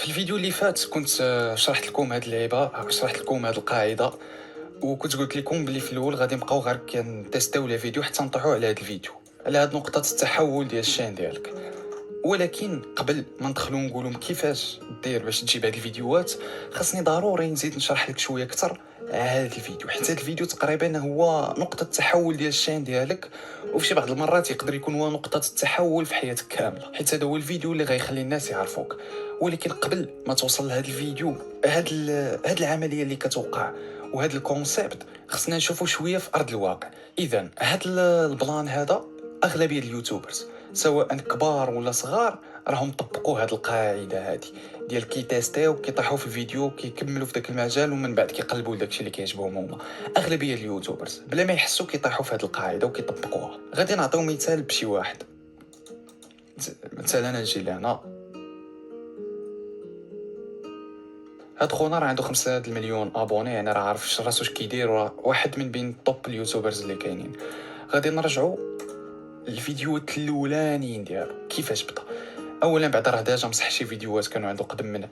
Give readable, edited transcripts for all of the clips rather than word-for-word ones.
في الفيديو اللي فات كنت شرحت لكم هاد اللعيبه، شرحت لكم هاد القاعده، وكنت قلت لكم بلي في الاول غادي نبقاو غير كنتيستيو لي فيديو حتى نطيحوا على هاد الفيديو، على هاد نقطه التحول ديال الشين ديالك. ولكن قبل ما ندخلوا نقولوا كيفاش دير باش تجيب هاد الفيديوهات، خاصني ضروري نزيد نشرح لك شويه اكثر هاد الفيديو، حيت هاد الفيديو تقريبا هو نقطه التحول ديال الشين ديالك، وفي شي بعض المرات يقدر يكون هو نقطه التحول في حياتك كامله، حيت هذا هو الفيديو اللي غيخلي الناس يعرفوك. ولكن قبل ما توصل لهذا الفيديو، هاد العمليه اللي كتوقع وهاد الكونسيبت خصنا نشوفوا شويه في ارض الواقع. اذا هاد البلان هذا اغلبيه اليوتيوبرز سواء كبار ولا صغار راهم طبقوا هاد القاعده هادي ديال كيتيستيو كيطيحوا في الفيديو كيكملوا في داك المجال ومن بعد كيقلبوا داكشي اللي كيعجبهم هما. اغلبيه اليوتيوبرز بلا ما يحسوا كيطيحوا في هاد القاعده وكيطبقوها. غادي نعطيو مثال بشي واحد. مثلا نجي لهنا، هاد خونا راه عنده 5 المليون ابوني، يعني راه عارف راسو اش كيدير، واحد من بين الطوب اليوتيوبرز اللي كاينين. غادي نرجعوا الفيديوهات الاولانيين ديالو كيفاش بدا. اولا بعد راه ديجا مسح شي فيديوهات كانوا عنده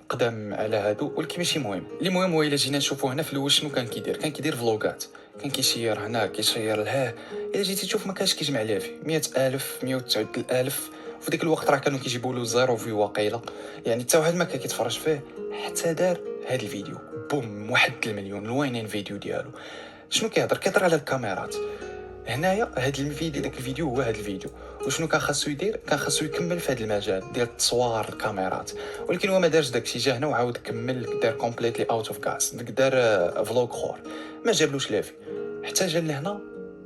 قدام على هادو، ولكن ماشي مهم. اللي مهم هو الا جينا نشوفوا هنا في الاول شنو كان كيدير فلوغات، كان كيشير هنا كيشير لهاه. الا جيتي تشوف ما كانش كيجمع ليه فيه 100,000 109,000. في ديك الوقت راه كانوا كيجيبوا له زيرو في واقيلا، يعني حتى واحد ما كان كيتفرج فيه حتى دار هاد الفيديو بوم 1 المليون. الوينين الفيديو ديالو شنو كيهضر على الكاميرات. هنايا هاد الفيديو، داك الفيديو هو هاد الفيديو. وشنو كان خاصو يدير؟ كان خاصو يكمل في هاد المجال ديال التصوير الكاميرات، ولكن هو ما دارش داكشي. جا هنا وعاود كمل، دار كومبليتلي اوت اوف غاس، دار فلوغ اخر ما جابلوش لافي. حتى جا لهنا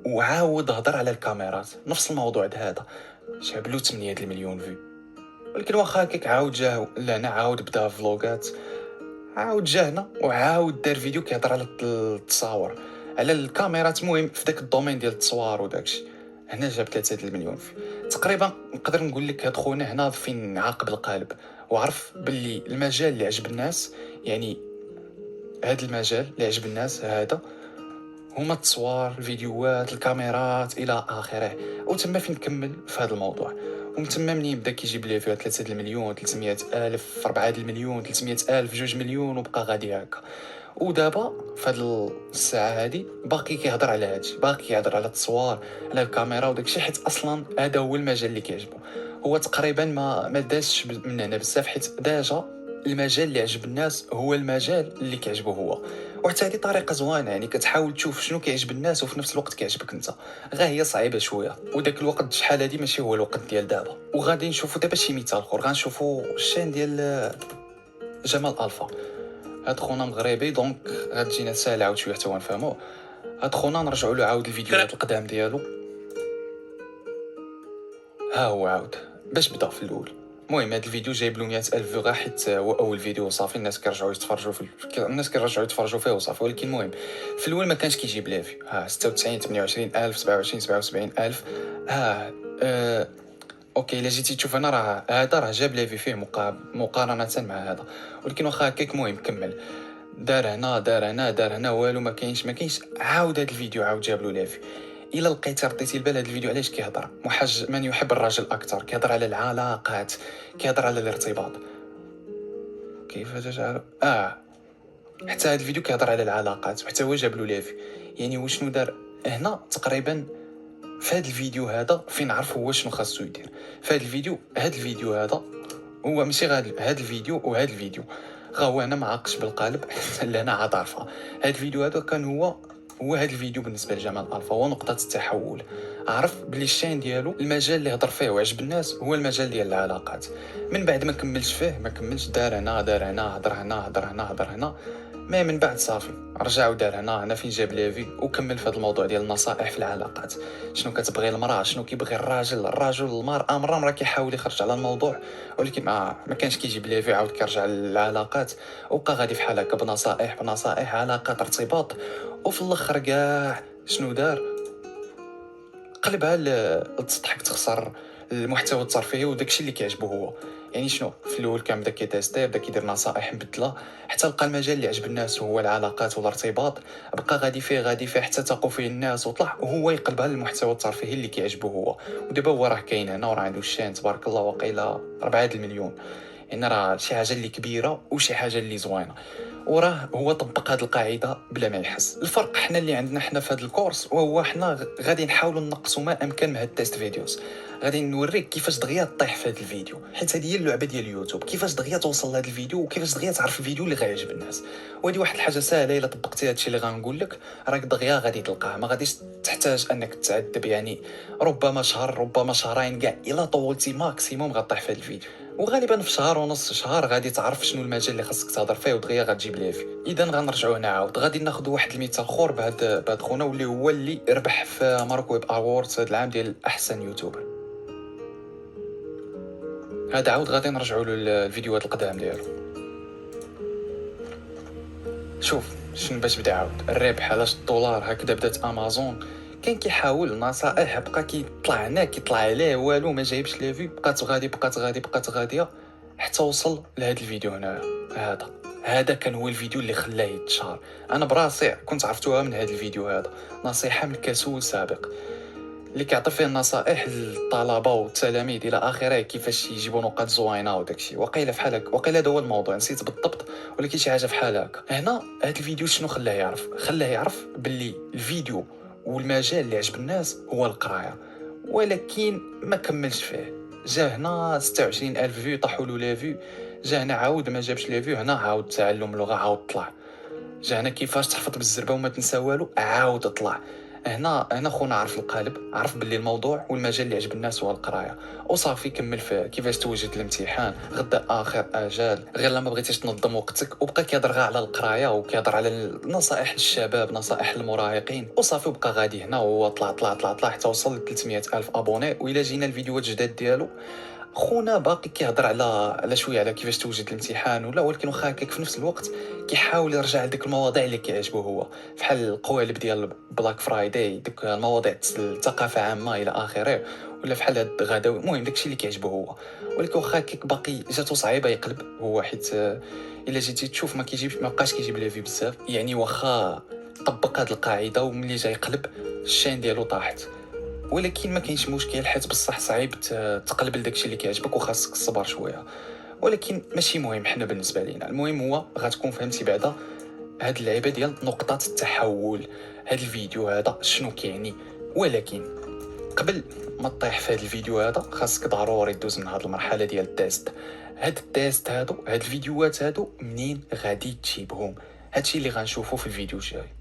وعاود هضر على الكاميرات، نفس الموضوع هذا، جاب له 8 المليون فيو. ولكن واخا هكاك عاود جا لهنا، عاود بدا فلوغات، عاود جا هنا وعاود دار فيديو كيهضر على التصاور، على الكاميرات. المهم في داك الدومين ديال التصوير وداكشي، هنا جاب 3 المليون تقريبا. نقدر نقول لك هاد خونا هنا فين عاقب القالب، وعرف باللي المجال اللي عجب الناس، يعني هاد المجال اللي عجب الناس هذا هما التصوير، الفيديوهات، الكاميرات الى اخره. وتما فين كمل في هذا الموضوع، ومن تما منين بدا كيجيب ليه فيها 3 المليون، 300 الف، 4 المليون، 300 الف، 2 مليون، وبقى غادي هكا. ودابا في هذه الساعه هذه باقي كيهضر على هادشي، باقي كيهضر على التصوير، على الكاميرا وداكشي، حيت اصلا هذا هو المجال اللي كيعجبو. هو تقريبا ما دازش من هنا بزاف، حيت ديجا المجال اللي عجب الناس هو المجال اللي كيعجبو هو. وحتى هذه طريقه زوينه، يعني كتحاول تشوف شنو كيعجب الناس وفي نفس الوقت كيعجبك انت. غا هي صعيبه شويه، وداك الوقت شحال هادي ماشي هو الوقت ديال دابا. وغادي نشوفوا دابا شي مثال اخر، غنشوفوا الشين ديال جمال الفا. هاد خونا مغربي، دونك غاد تجينا ساهله عاود شويه حتى هو نفهموه. هاد خونا نرجعوا له عاود الفيديوهات القدام ديالو. ها هو عاود باش بدا في الاول. المهم هاد الفيديو جايب له 100,000 فيو غا حيت هو اول فيديو وصافي. الناس كيرجعوا يتفرجوا الناس كيرجعوا يتفرجوا فيه وصافي. ولكن المهم في الاول ما كانش كيجيب ليه فيو. ها 96، 28,000، 27، 77,000. ها اوكي الا جيتي تشوف هنا راه هذا راه جاب ليه فيه مقارنه مع هذا. ولكن واخا هكاك المهم كمل، دار هنا دار هنا دار هنا، والو ما كاينش. عاود هذا الفيديو عاود جاب له لافي. الا لقيتي رديتي البال هذا الفيديو علاش كيهضر؟ من يحب الرجل اكثر، كيهضر على العلاقات، كيهضر على الارتباط. كيف تجعل حتى هذا الفيديو كيهضر على العلاقات، وحتى هو جاب له لافي. يعني هو شنو دار هنا تقريبا في هذا الفيديو هذا؟ فين عرف هو شنو خاصو يدير في هذا الفيديو هذا هو ماشي غير هذا الفيديو وهذا الفيديو. هو انا ما عاقش بالقالب لا انا عاد عارفه. هذا الفيديو هذا كان هو هذا الفيديو بالنسبه لجمال الفا هو نقطه التحول. عرف بلي الشين ديالو المجال اللي هضر فيه وعجب الناس هو المجال ديال العلاقات. من بعد ما كملش فيه، ما كملش، دار هنا هضر هنا. ما من بعد صافي رجع ودار هنا فين جاب ليفي وكمل في هذا الموضوع ديال النصائح في العلاقات. شنو كتبغي المراه، شنو كيبغي الراجل المراه كيحاول يخرج على الموضوع، ولكن ما كانش كيجيب ليفي. عاود كيرجع للعلاقات وبقى غادي بحال هكا بنصائح علاقات ارتباط. وفي الاخر كاع شنو دار؟ قلبها تضحك تخسر المحتوى الترفيهي وداكشي اللي كيعجبو هو. يعني شنو في الاول كان بدا كيتيستي، بدا كيدير نصائح مبدله، حتى لقى المجال اللي عجب الناس هو العلاقات والارتباط. بقى غادي فيه حتى تاقوا فيه الناس وطلع وهو يقلبها للمحتوى الترفيهي اللي كيعجبو هو. ودابا هو راه كاين هنا وراه عنده الشين تبارك الله واقيلا 4 المليون. يعني راه شي حاجه اللي كبيره وشي حاجه اللي زوينه، وراه هو طبق هذه القاعده بلا ما يحس. الفرق حنا اللي عندنا حنا في هذا الكورس وهو حنا غادي نحاولوا نقصوا ما امكن من هاد التيست فيديوز. غادي نوريك كيفاش دغيا طيح في هذا الفيديو، حيت هذه هي اللعبه ديال اليوتيوب، كيفاش دغيا توصل لهذا الفيديو وكيفاش دغيا تعرف الفيديو اللي غيعجب الناس. وهذه واحد الحاجه سهله، الا طبقتي هادشي اللي غنقول لك راك دغيا غادي تلقاه، ما غاديش تحتاج انك تعذب. يعني ربما شهر ربما شهرين كاع، الا طولتي ماكسيموم غطيح في هذا الفيديو، وغالبا في شهر ونص شهر غادي تعرف شنو المجال اللي خاصك تهضر فيه ودغيا غتجيب ليه فيه. اذا غنرجعوا هنا عاود غادي ناخذ واحد المثال اخر بهاد خونا واللي هو اللي ربح في ماروك ويب اووردز هذا العام ديال احسن يوتيوبر. هذا عاود غادي نرجعوا للفيديوهات القدام ديالو. شوف شنو باش بدا عاود الربح علاش الدولار هكذا بدات امازون. كان كيحاول نصائح، بقى كيطلع هنا كيطلع عليه والو ما جايبش لي فيو، بقات غادي بقات غاديه حتى وصل لهذا الفيديو هنا. هذا كان هو الفيديو اللي خلاه يتشهر. انا براسي كنت عرفتوها من هذا الفيديو هذا، نصيحه من كسول سابق اللي كيعطي فيه النصائح للطلبه والتلاميذ الى اخره، كيفاش يجيبوا نقاط زوينه وداكشي. وقيله فحال هكا، وقيله هذا هو الموضوع، نسيت بالضبط ولكن شي حاجه فحال هكا. هنا هذا الفيديو شنو خلاه يعرف باللي الفيديو والمجال اللي عجب الناس هو القرايه، ولكن ما كملش فيه. جا هنا 26000 فيو طاحوا له لي فيو، جا هنا عاود ما جابش لي فيو، هنا عاود تعلم اللغه عاود طلع، جا هنا كيفاش تحفظ بالزربه وما تنسى والو عاود طلع. هنا خونا عرف القالب، عرف باللي الموضوع والمجال اللي عجب الناس هو القرايه، وصافي كمل في كيفاش توجد الامتحان غدا اخر اجال، غير لما بغيتيش تنظم وقتك وبقى كيهضر غير على القرايه وكيهضر على النصائح للشباب نصائح للمراهقين، وصافي وبقى غادي هنا وهو طلع حتى وصل ل 300 الف ابوني. والا جينا الفيديوهات الجداد ديالو خونا باقي كيهضر على شويه على كيفاش توجد الامتحان ولا، ولكن واخا هكاك في نفس الوقت كيحاول يرجع لديك المواضيع اللي كيعجبو هو، بحال القوالب ديال بلاك فرايداي، ديك المواضيع الثقافه عامه الى اخره، ولا بحال هاد الغداوي، المهم داكشي اللي كيعجبو هو. ولكن واخا هكاك باقي جاتو صعيبه يقلب هو، حيت الا جيتي تشوف ما بقاش كيجيب لي في بزاف. يعني واخا طبق هاد القاعده وملي جا يقلب الشين ديالو طاحت. ولكن ما كاينش مشكل، حيت بصح صعيب تقلب لداكشي اللي كيعجبك وخاصك الصبر شويه، ولكن ماشي مهم حنا بالنسبه لينا. المهم هو غتكون فهمتي بعدا هاد اللعيبه ديال نقطه التحول، هاد الفيديو هذا شنو كيعني. ولكن قبل ما تطيح في هاد الفيديو هذا خاصك ضروري دوز من هاد المرحله ديال التيست. هاد التيست هاد الفيديوهات هادو منين غادي تجيبهم؟ هادشي اللي غنشوفو في الفيديو الجاي.